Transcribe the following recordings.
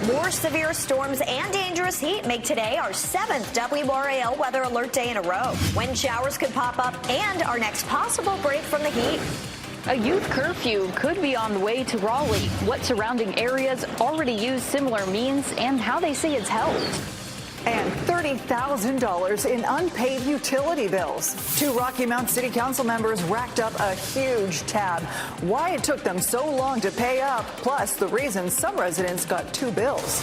More severe storms and dangerous heat make today our 7th WRAL weather alert day in a row. Wind showers could pop up and our next possible break from the heat. A youth curfew could be on the way to Raleigh. What surrounding areas already use similar means and how they see it's held. And $30,000 in unpaid utility bills. 2 Rocky Mount City Council members racked up a huge tab. Why it took them so long to pay up, plus the reason some residents got 2 bills.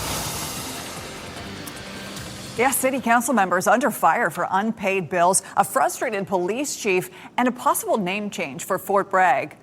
Yes, city council members under fire for unpaid bills, a frustrated police chief, and a possible name change for Fort Bragg.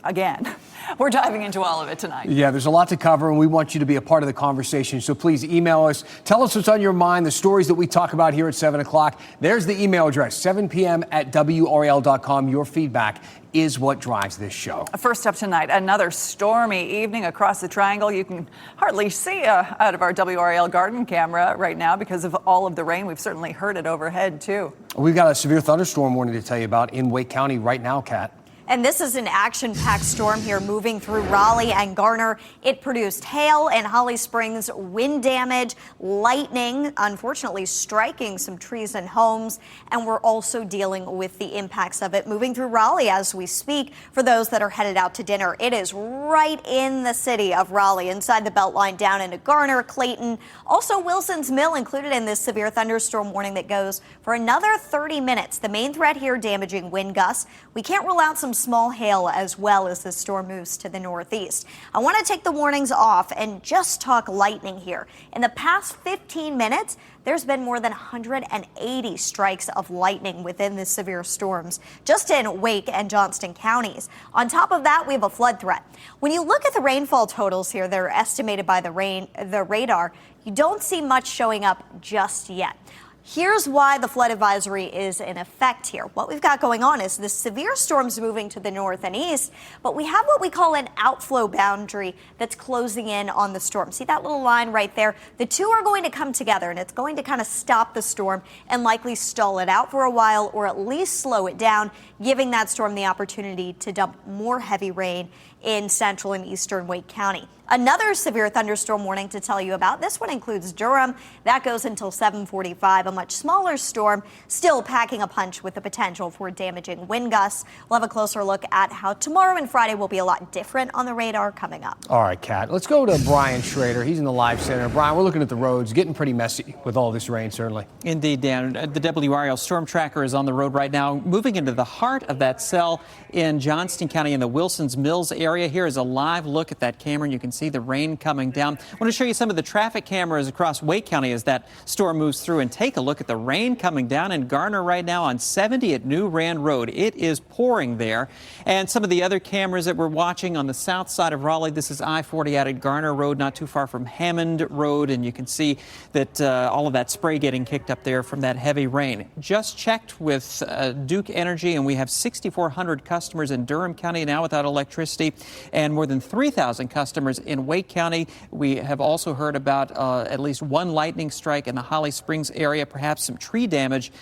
Again, we're diving into all of it tonight. Yeah, there's a lot to cover, and we want you to be a part of the conversation. So please email us. Tell us what's on your mind, the stories that we talk about here at 7 o'clock. There's the email address, 7 p.m. at WRAL.com. Your feedback is what drives this show. First up tonight, another stormy evening across the Triangle. You can hardly see out of our WRAL garden camera right now because of all of the rain. We've certainly heard it overhead, too. We've got a severe thunderstorm warning to tell you about in Wake County right now, Kat. And this is an action-packed storm here moving through Raleigh and Garner. It produced hail and Holly Springs, wind damage, lightning, unfortunately striking some trees and homes. And we're also dealing with the impacts of it moving through Raleigh as we speak. For those that are headed out to dinner, it is right in the city of Raleigh, inside the Beltline down into Garner, Clayton. Also Wilson's Mill included in this severe thunderstorm warning that goes for another 30 minutes. The main threat here, damaging wind gusts. We can't rule out some small hail as well as the storm moves to the northeast. I want to take the warnings off and just talk lightning here. In the past 15 minutes, there's been more than 180 strikes of lightning within the severe storms, just in Wake and Johnston counties. On top of that, we have a flood threat. When you look at the rainfall totals here that are estimated by the radar, you don't see much showing up just yet. Here's why the flood advisory is in effect here. What we've got going on is the severe storms moving to the north and east, but we have what we call an outflow boundary that's closing in on the storm. See that little line right there? The two are going to come together, and it's going to kind of stop the storm and likely stall it out for a while, or at least slow it down, giving that storm the opportunity to dump more heavy rain in central and eastern Wake County. Another severe thunderstorm warning to tell you about. This one includes Durham. That goes until 7:45. A much smaller storm, still packing a punch with the potential for damaging wind gusts. We'll have a closer look at how tomorrow and Friday will be a lot different on the radar coming up. All right, Kat, let's go to Brian Schrader. He's in the live center. Brian, we're looking at the roads, getting pretty messy with all this rain, certainly. Indeed, Dan. The WRAL Storm Tracker is on the road right now, moving into the heart of that cell in Johnston County in the Wilson's Mills area. Here is a live look at that camera, and you can see the rain coming down. I want to show you some of the traffic cameras across Wake County as that storm moves through, and take a look at the rain coming down in Garner right now on 70 at New Rand Road. It is pouring there. And some of the other cameras that we're watching on the south side of Raleigh, this is I-40 out at Garner Road, not too far from Hammond Road, and you can see that all of that spray getting kicked up there from that heavy rain. Just checked with Duke Energy, and we have 6,400 customers in Durham County now without electricity, and more than 3,000 customers in Wake County. We have also heard about at least one lightning strike in the Holly Springs area, perhaps some tree damage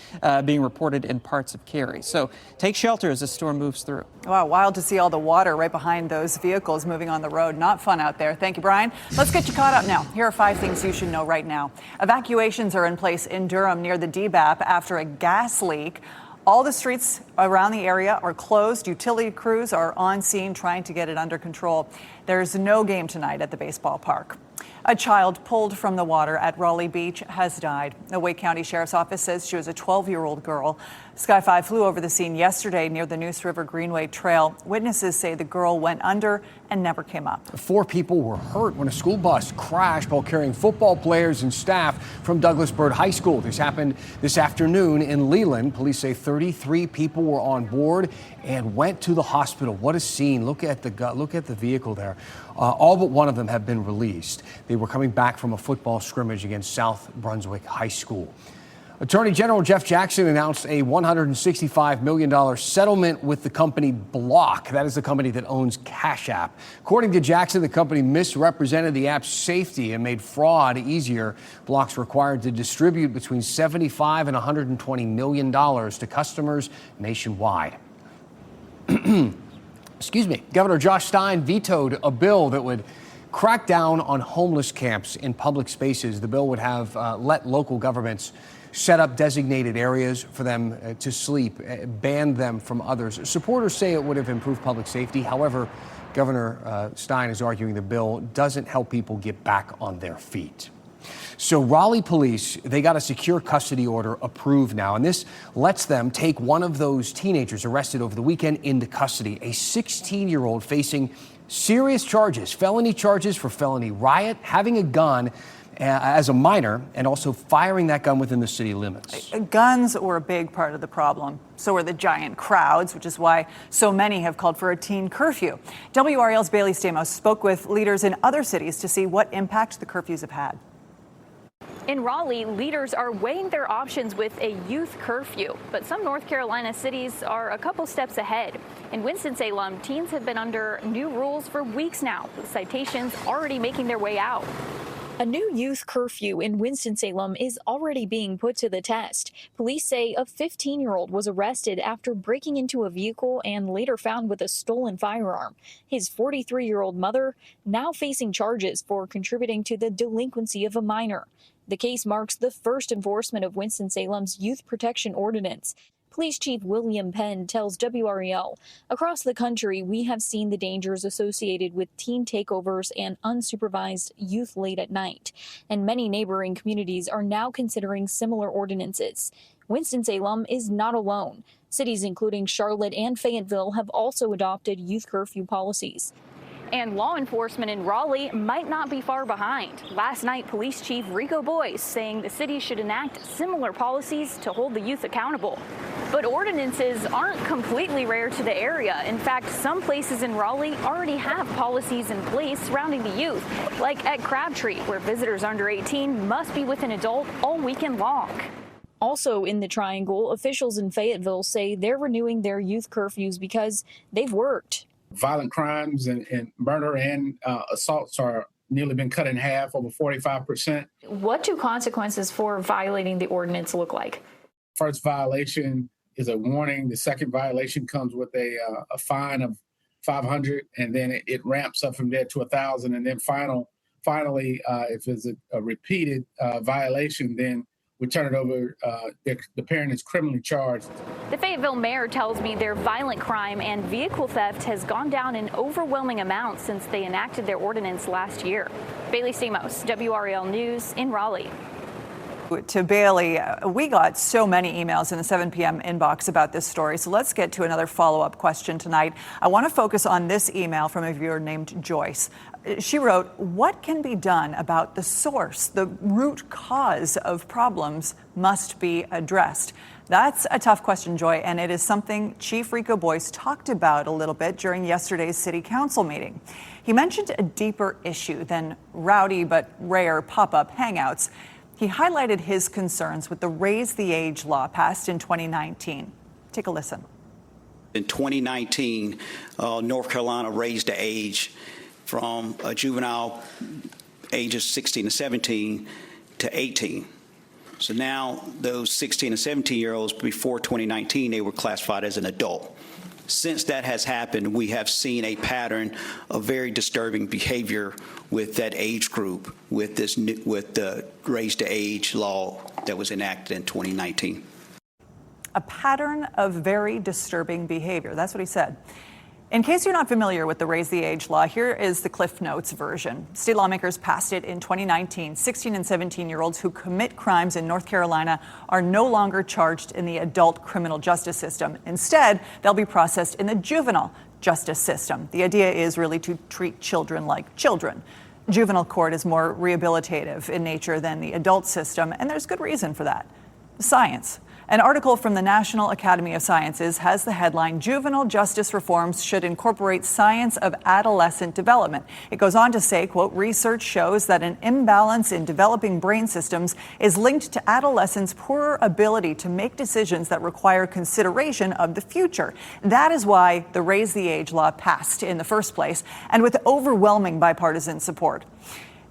being reported in parts of Cary. So take shelter as the storm moves through. Wow, wild to see all the water right behind those vehicles moving on the road. Not fun out there. Thank you, Brian. Let's get you caught up now. Here are 5 things you should know right now. Evacuations are in place in Durham near the DBAP after a gas leak. All the streets around the area are closed. Utility crews are on scene trying to get it under control. There's no game tonight at the baseball park. A child pulled from the water at Raleigh Beach has died. The Wake County Sheriff's Office says she was a 12-year-old girl. Sky 5 flew over the scene yesterday near the Neuse River Greenway Trail. Witnesses say the girl went under and never came up. 4 people were hurt when a school bus crashed while carrying football players and staff from Douglas Byrd High School. This happened this afternoon in Leland. Police say 33 people were on board and went to the hospital. What a scene. Look at the vehicle there. All but one of them have been released. They were coming back from a football scrimmage against South Brunswick High School. Attorney General Jeff Jackson announced a $165 million settlement with the company Block. That is the company that owns Cash App. According to Jackson, the company misrepresented the app's safety and made fraud easier. Block's required to distribute between $75 and $120 million to customers nationwide. Excuse me. Governor Josh Stein vetoed a bill that would crack down on homeless camps in public spaces. The bill would have let local governments set up designated areas for them to sleep, ban them from others. Supporters say it would have improved public safety. However, Governor Stein is arguing the bill doesn't help people get back on their feet. So Raleigh police, they got a secure custody order approved now, and this lets them take one of those teenagers arrested over the weekend into custody, a 16-year-old facing serious charges, felony charges for felony riot, having a gun as a minor, and also firing that gun within the city limits. Guns were a big part of the problem. So were the giant crowds, which is why so many have called for a teen curfew. WRAL's Bailey Stamos spoke with leaders in other cities to see what impact the curfews have had. In Raleigh, leaders are weighing their options with a youth curfew, but some North Carolina cities are a couple steps ahead. In Winston-Salem, teens have been under new rules for weeks now, with citations already making their way out. A new youth curfew in Winston-Salem is already being put to the test. Police say a 15-year-old was arrested after breaking into a vehicle and later found with a stolen firearm. His 43-year-old mother now facing charges for contributing to the delinquency of a minor. The case marks the first enforcement of Winston-Salem's Youth Protection Ordinance. Police Chief William Penn tells WRAL, across the country, we have seen the dangers associated with teen takeovers and unsupervised youth late at night, and many neighboring communities are now considering similar ordinances. Winston-Salem is not alone. Cities including Charlotte and Fayetteville have also adopted youth curfew policies. And law enforcement in Raleigh might not be far behind. Last night, Police Chief Rico Boyce saying the city should enact similar policies to hold the youth accountable. But ordinances aren't completely rare to the area. In fact, some places in Raleigh already have policies in place surrounding the youth, like at Crabtree, where visitors under 18 must be with an adult all weekend long. Also in the Triangle, officials in Fayetteville say they're renewing their youth curfews because they've worked. Violent crimes and murder and assaults are nearly been cut in half, over 45%. What do consequences for violating the ordinance look like? First violation is a warning. The second violation comes with a fine of $500, and then it ramps up from there to $1,000. And then finally, if it's a repeated violation, then we turn it over. The parent is criminally charged. The Fayetteville mayor tells me their violent crime and vehicle theft has gone down in overwhelming amounts since they enacted their ordinance last year. Bailey Stamos, WRAL News in Raleigh. To Bailey, we got so many emails in the 7 p.m. inbox about this story, so let's get to another follow-up question tonight. I want to focus on this email from a viewer named Joyce. She wrote, what can be done about the source? The root cause of problems must be addressed. That's a tough question, Joy, and it is something Chief Rico Boyce talked about a little bit during yesterday's city council meeting. He mentioned a deeper issue than rowdy but rare pop-up hangouts. He highlighted his concerns with the Raise the Age law passed in 2019. Take a listen. In 2019, North Carolina raised the age from a juvenile ages 16 to 17 to 18. So now those 16 and 17-year-olds before 2019, they were classified as an adult. Since that has happened, we have seen a pattern of very disturbing behavior with that age group, with the Raise the Age law that was enacted in 2019. A pattern of very disturbing behavior. That's what he said. In case you're not familiar with the Raise the Age law, here is the Cliff Notes version. State lawmakers passed it in 2019. 16 and 17-year-olds who commit crimes in North Carolina are no longer charged in the adult criminal justice system. Instead, they'll be processed in the juvenile justice system. The idea is really to treat children like children. Juvenile court is more rehabilitative in nature than the adult system, and there's good reason for that. Science. An article from the National Academy of Sciences has the headline, Juvenile Justice Reforms Should Incorporate Science of Adolescent Development. It goes on to say, quote, research shows that an imbalance in developing brain systems is linked to adolescents' poorer ability to make decisions that require consideration of the future. That is why the Raise the Age law passed in the first place, and with overwhelming bipartisan support.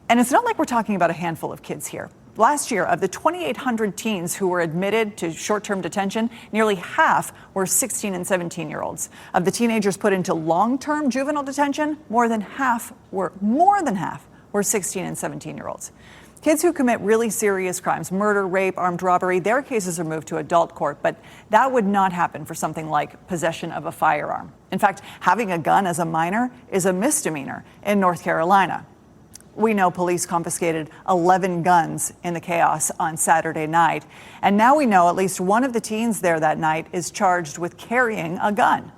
And it's not like we're talking about a handful of kids here. Last year, of the 2,800 teens who were admitted to short-term detention, nearly half were 16 and 17-year-olds. Of the teenagers put into long-term juvenile detention, more than half were 16 and 17-year-olds. Kids who commit really serious crimes, murder, rape, armed robbery, their cases are moved to adult court, but that would not happen for something like possession of a firearm. In fact, having a gun as a minor is a misdemeanor in North Carolina. We know police confiscated 11 guns in the chaos on Saturday night. And now we know at least one of the teens there that night is charged with carrying a gun.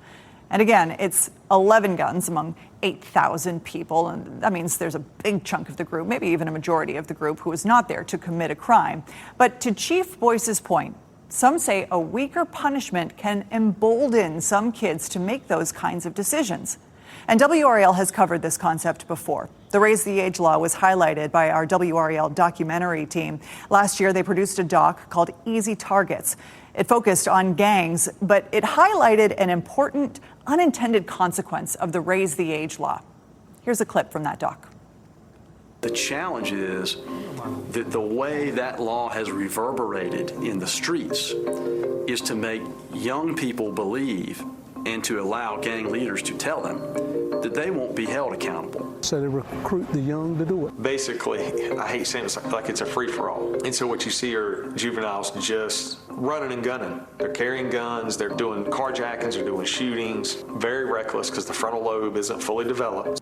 And again, it's 11 guns among 8,000 people. And that means there's a big chunk of the group, maybe even a majority of the group, who is not there to commit a crime. But to Chief Boyce's point, some say a weaker punishment can embolden some kids to make those kinds of decisions. And WRAL has covered this concept before. The Raise the Age law was highlighted by our WRAL documentary team. Last year, they produced a doc called Easy Targets. It focused on gangs, but it highlighted an important unintended consequence of the Raise the Age law. Here's a clip from that doc. The challenge is that the way that law has reverberated in the streets is to make young people believe and to allow gang leaders to tell them that they won't be held accountable. So they recruit the young to do it. Basically, I hate saying it's like it's a free-for-all. And so what you see are juveniles just running and gunning. They're carrying guns, they're doing carjackings, they're doing shootings, very reckless because the frontal lobe isn't fully developed.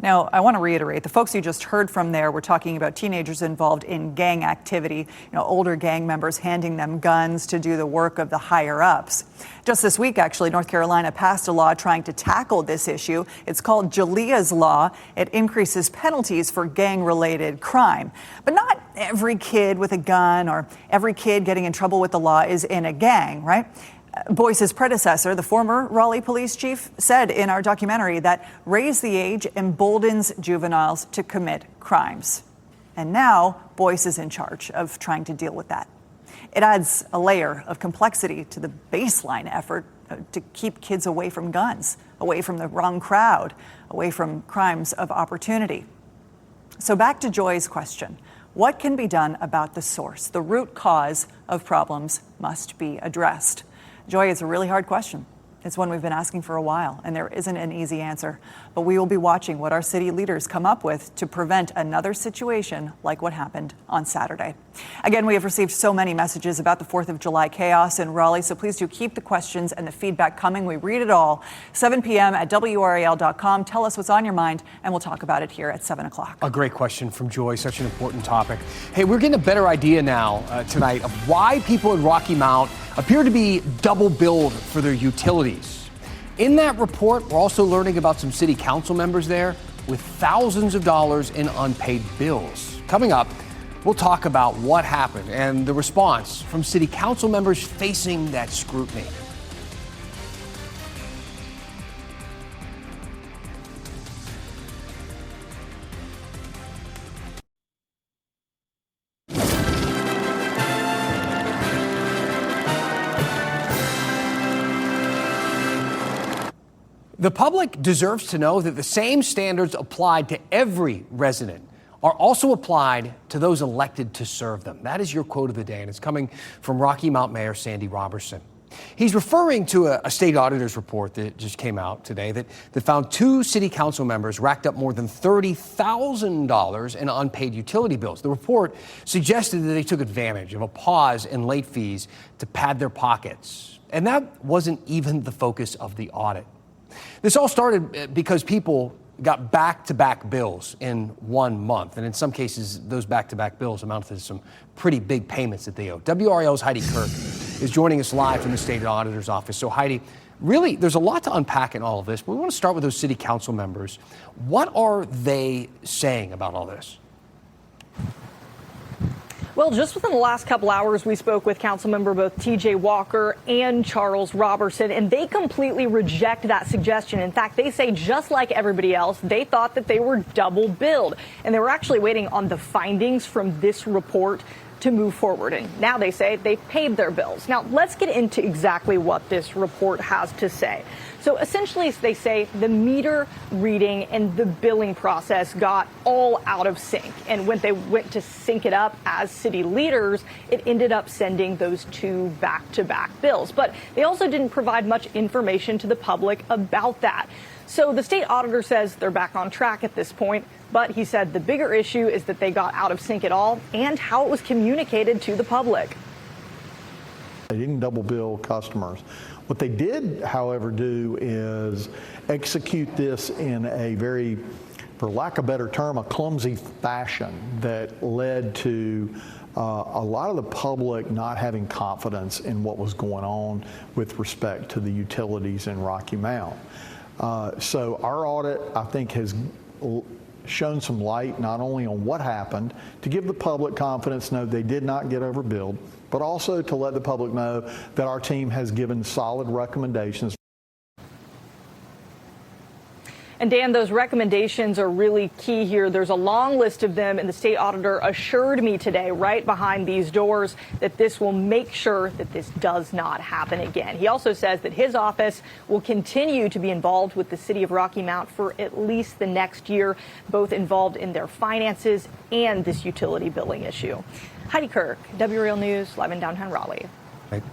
Now, I want to reiterate, the folks you just heard from there were talking about teenagers involved in gang activity, older gang members handing them guns to do the work of the higher-ups. Just this week, actually, North Carolina passed a law trying to tackle this issue. It's called Jalea's Law. It increases penalties for gang-related crime. But not every kid with a gun or every kid getting in trouble with the law is in a gang, right? Boyce's predecessor, the former Raleigh police chief, said in our documentary that Raise the Age emboldens juveniles to commit crimes. And now Boyce is in charge of trying to deal with that. It adds a layer of complexity to the baseline effort to keep kids away from guns, away from the wrong crowd, away from crimes of opportunity. So back to Joy's question. What can be done about the source? The root cause of problems must be addressed. Joy, it's a really hard question. It's one we've been asking for a while, and there isn't an easy answer. But we will be watching what our city leaders come up with to prevent another situation like what happened on Saturday. Again, we have received so many messages about the 4th of July chaos in Raleigh, so please do keep the questions and the feedback coming. We read it all. 7 p.m. at WRAL.com. Tell us what's on your mind, and we'll talk about it here at 7 o'clock. A great question from Joy, such an important topic. Hey, we're getting a better idea now tonight of why people in Rocky Mount appear to be double billed for their utilities. In that report, we're also learning about some city council members there with thousands of dollars in unpaid bills. Coming up, we'll talk about what happened and the response from city council members facing that scrutiny. The public deserves to know that the same standards applied to every resident are also applied to those elected to serve them. That is your quote of the day, and it's coming from Rocky Mount Mayor Sandy Robertson. He's referring to a state auditor's report that just came out today that found 2 city council members racked up more than $30,000 in unpaid utility bills. The report suggested that they took advantage of a pause in late fees to pad their pockets. And that wasn't even the focus of the audit. This all started because people got back-to-back bills in 1 month. And in some cases, those back-to-back bills amounted to some pretty big payments that they owe. WRAL's Heidi Kirk is joining us live from the State Auditor's Office. So Heidi, really, there's a lot to unpack in all of this. But we want to start with those city council members. What are they saying about all this? Well, just within the last couple hours, we spoke with Councilmember both T.J. Walker and Charles Robertson, and they completely reject that suggestion. In fact, they say just like everybody else, they thought that they were double billed, and they were actually waiting on the findings from this report to move forward. And now they say they've paid their bills. Now, let's get into exactly what this report has to say. So essentially, they say the meter reading and the billing process got all out of sync. And when they went to sync it up as city leaders, it ended up sending those two back-to-back bills. But they also didn't provide much information to the public about that. So the state auditor says they're back on track at this point. But he said the bigger issue is that they got out of sync at all and how it was communicated to the public. They didn't double bill customers. What they did, however, do is execute this in a very, for lack of a better term, a clumsy fashion that led to a lot of the public not having confidence in what was going on with respect to the utilities in Rocky Mount. So our audit, I think, has shown some light not only on what happened, to give the public confidence, know they did not get overbilled, but also to let the public know that our team has given solid recommendations. And Dan, those recommendations are really key here. There's a long list of them, and the state auditor assured me today, right behind these doors, that this will make sure that this does not happen again. He also says that his office will continue to be involved with the city of Rocky Mount for at least the next year, both involved in their finances and this utility billing issue. Heidi Kirk, WRAL News, live in downtown Raleigh.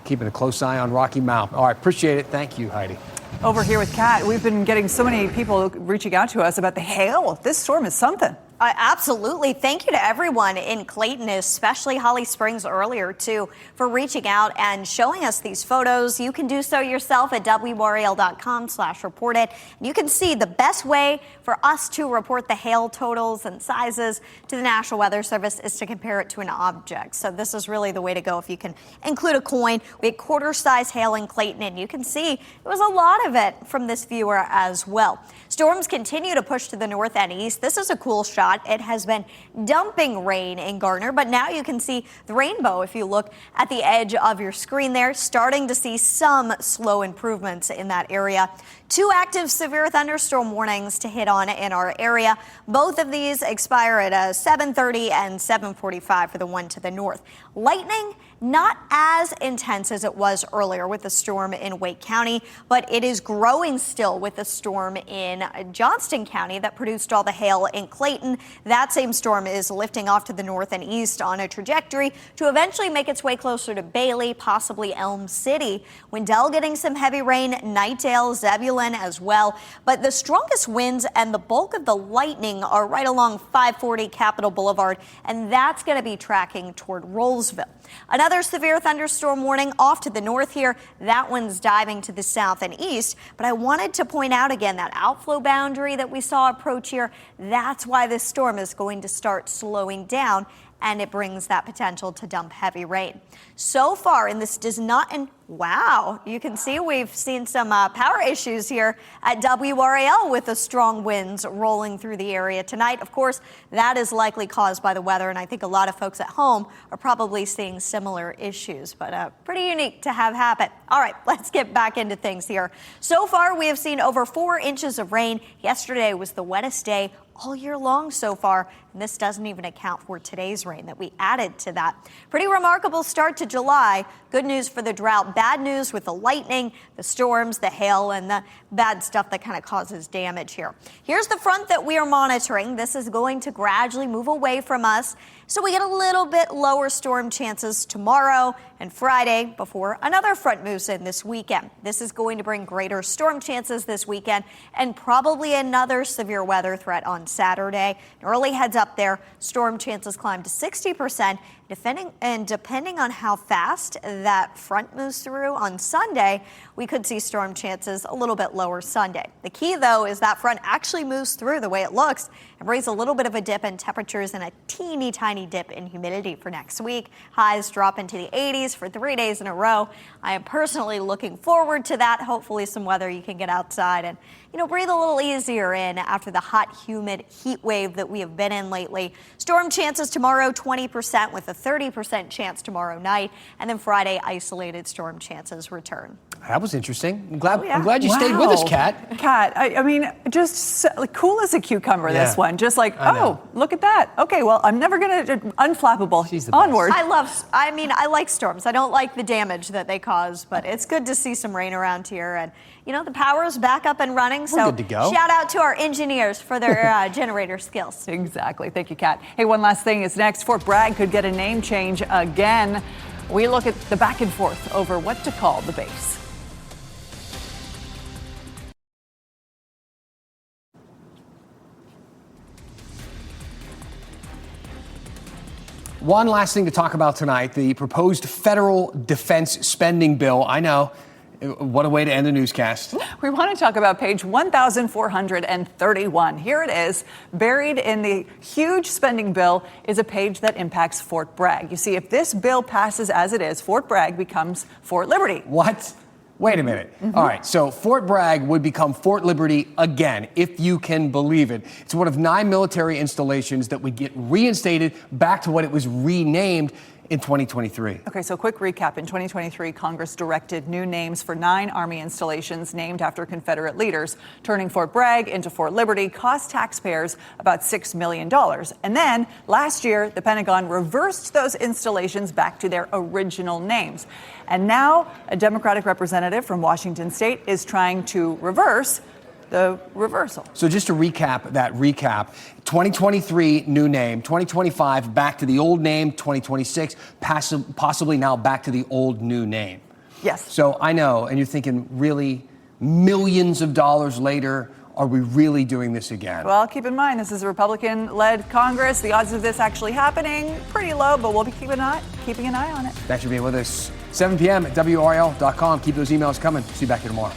Keeping a close eye on Rocky Mount. All right, appreciate it. Thank you, Heidi. Over here with Kat, we've been getting so many people reaching out to us about the hail. This storm is something. Absolutely. Thank you to everyone in Clayton, especially Holly Springs earlier, too, for reaching out and showing us these photos. You can do so yourself at WRAL.com/report it. And you can see the best way for us to report the hail totals and sizes to the National Weather Service is to compare it to an object. So this is really the way to go if you can include a coin. We had quarter-size hail in Clayton, and you can see there was a lot of it from this viewer as well. Storms continue to push to the north and east. This is a cool shot. It has been dumping rain in Garner, but now you can see the rainbow if you look at the edge of your screen there, starting to see some slow improvements in that area. 2 active severe thunderstorm warnings to hit on in our area. Both of these expire at 7:30 and 7:45 for the one to the north. Lightning, not as intense as it was earlier with the storm in Wake County, but it is growing still with the storm in Johnston County that produced all the hail in Clayton. That same storm is lifting off to the north and east on a trajectory to eventually make its way closer to Bailey, possibly Elm City. Wendell getting some heavy rain, Knightdale, Zebulon as well. But the strongest winds and the bulk of the lightning are right along 540 Capitol Boulevard, and that's going to be tracking toward Rollsville. Another severe thunderstorm warning off to the north here. That one's diving to the south and east. But I wanted to point out again that outflow boundary that we saw approach here. That's why this storm is going to start slowing down, and it brings that potential to dump heavy rain. So far, and this does not, and wow, you can see we've seen some power issues here at WRAL with the strong winds rolling through the area tonight. Of course, that is likely caused by the weather, and I think a lot of folks at home are probably seeing similar issues, but pretty unique to have happen. All right, let's get back into things here. So far, we have seen over 4 inches of rain. Yesterday was the wettest day all year long so far, and this doesn't even account for today's rain that we added to that. Pretty remarkable start to July. Good news for the drought, bad news with the lightning, the storms, the hail, and the bad stuff that kind of causes damage here. Here's the front that we are monitoring. This is going to gradually move away from us, so we get a little bit lower storm chances tomorrow and Friday before another front moves in this weekend. This is going to bring greater storm chances this weekend and probably another severe weather threat on Saturday. An early heads up there, storm chances climb to 60%. Depending on how fast that front moves through on Sunday, we could see storm chances a little bit lower Sunday. The key, though, is that front actually moves through the way it looks and brings a little bit of a dip in temperatures and a teeny tiny dip in humidity for next week. Highs drop into the 80s for 3 days in a row. I am personally looking forward to that. Hopefully some weather you can get outside and, breathe a little easier in after the hot, humid heat wave that we have been in lately. Storm chances tomorrow, 20% with a 30% chance tomorrow night. And then Friday, isolated storm chances return. That was interesting. I'm glad, Oh, yeah. I'm glad you stayed with us, Kat. Kat, I mean, just like, cool as a cucumber, Yeah. this one. Just like, I know. oh, look at that. Okay, well, I'm never going to, unflappable. She's the best. Onward. I like storms. I don't like the damage that they cause, but it's good to see some rain around here. And, the power's back up and running. So good to go. Shout out to our engineers for their generator skills. Exactly. Thank you, Kat. Hey, one last thing is next. Fort Bragg could get a name change again. We look at the back and forth over what to call the base. One last thing to talk about tonight, the proposed federal defense spending bill. I know, what a way to end a newscast. We want to talk about page 1,431. Here it is. Buried in the huge spending bill is a page that impacts Fort Bragg. You see, if this bill passes as it is, Fort Bragg becomes Fort Liberty. What? Wait a minute. All right, so Fort Bragg would become Fort Liberty again, if you can believe it. It's one of 9 military installations that would get reinstated back to what it was renamed in 2023. Okay, so quick recap. In 2023, Congress directed new names for 9 Army installations named after Confederate leaders. Turning Fort Bragg into Fort Liberty cost taxpayers about $6 million. And then last year, the Pentagon reversed those installations back to their original names. And now a Democratic representative from Washington State is trying to reverse the reversal. So just to recap, 2023 new name, 2025 back to the old name, 2026 possibly now back to the old new name. Yes. So I know, and you're thinking, really, millions of dollars later, are we really doing this again? Well, keep in mind, this is a Republican-led Congress. The odds of this actually happening, pretty low, but we'll be keeping an eye on it. Thanks for being with us. 7 p.m. at WRAL.com. Keep those emails coming. See you back here tomorrow.